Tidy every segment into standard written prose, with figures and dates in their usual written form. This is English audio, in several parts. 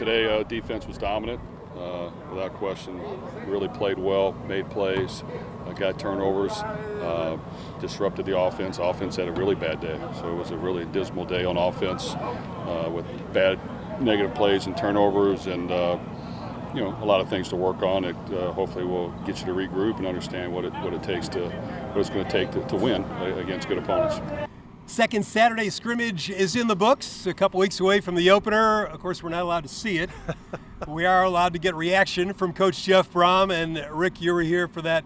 today defense was dominant, without question. Really played well, made plays, got turnovers, disrupted the offense. Offense had a really bad day, so it was a really dismal day on offense with bad negative plays and turnovers, and a lot of things to work on. It hopefully will get you to regroup and understand what it's going to take to win against good opponents. Second Saturday scrimmage is in the books, a couple weeks away from the opener. Of course, we're not allowed to see it. We are allowed to get reaction from Coach Jeff Brohm. And Rick, you were here for that,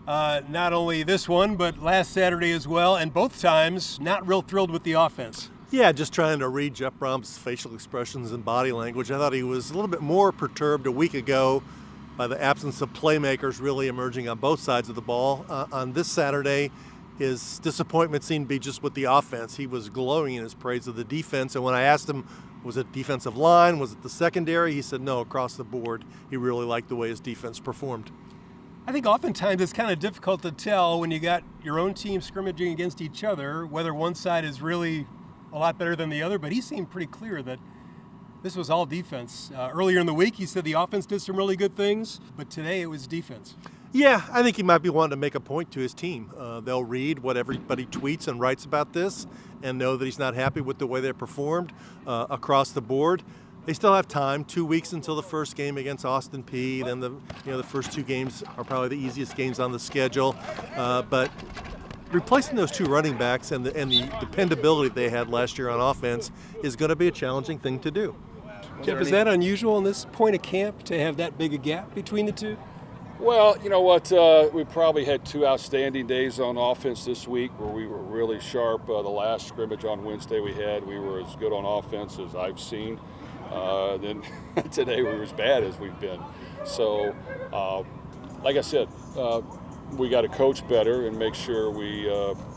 not only this one, but last Saturday as well. And both times, not real thrilled with the offense. Yeah, just trying to read Jeff Brohm's facial expressions and body language. I thought he was a little bit more perturbed a week ago by the absence of playmakers really emerging on both sides of the ball. On this Saturday, his disappointment seemed to be just with the offense. He was glowing in his praise of the defense, and when I asked him, was it defensive line, was it the secondary, he said no, across the board. He really liked the way his defense performed. I think oftentimes it's kind of difficult to tell when you got your own team scrimmaging against each other whether one side is really a lot better than the other, but he seemed pretty clear that this was all defense. Earlier in the week, he said the offense did some really good things, but today it was defense. Yeah, I think he might be wanting to make a point to his team. They'll read what everybody tweets and writes about this and know that he's not happy with the way they performed across the board. They still have time, 2 weeks until the first game against Austin Peay. Then the first two games are probably the easiest games on the schedule. But replacing those two running backs and the dependability they had last year on offense is going to be a challenging thing to do. Jeff, is that unusual in this point of camp to have that big a gap between the two? Well, you know what? We probably had two outstanding days on offense this week where we were really sharp. The last scrimmage on Wednesday we were as good on offense as I've seen. Then today we were as bad as we've been. So, like I said, we got to coach better and make sure we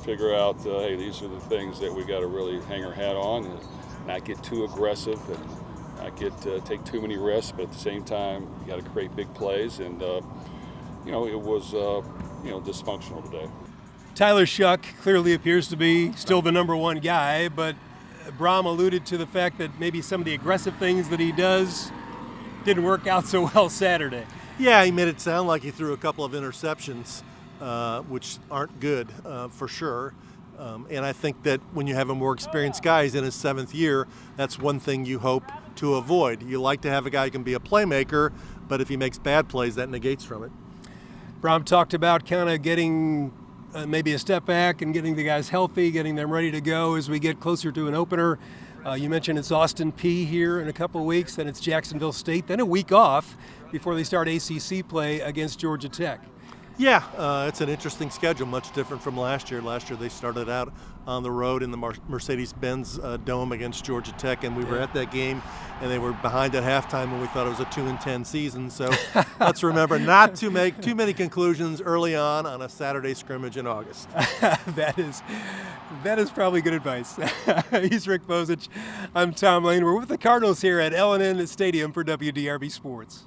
figure out, hey, these are the things that we got to really hang our hat on and not get too aggressive and not take too many risks, but at the same time, you got to create big plays. And it was dysfunctional today. Tyler Shuck clearly appears to be still the number one guy, but Brohm alluded to the fact that maybe some of the aggressive things that he does didn't work out so well Saturday. Yeah, he made it sound like he threw a couple of interceptions, which aren't good for sure. And I think that when you have a more experienced guy, he's in his seventh year, that's one thing you hope to avoid. You like to have a guy who can be a playmaker, but if he makes bad plays, that negates from it. Brohm talked about kind of getting maybe a step back and getting the guys healthy, getting them ready to go as we get closer to an opener. You mentioned it's Austin Peay here in a couple of weeks, then it's Jacksonville State, then a week off before they start ACC play against Georgia Tech. Yeah, it's an interesting schedule, much different from last year. Last year they started out on the road in the Mercedes-Benz Dome against Georgia Tech, and we were at that game, and they were behind at halftime, and we thought it was a 2-10 season. So let's remember not to make too many conclusions early on a Saturday scrimmage in August. That is probably good advice. He's Rick Bozich. I'm Tom Lane. We're with the Cardinals here at L&N Stadium for WDRB Sports.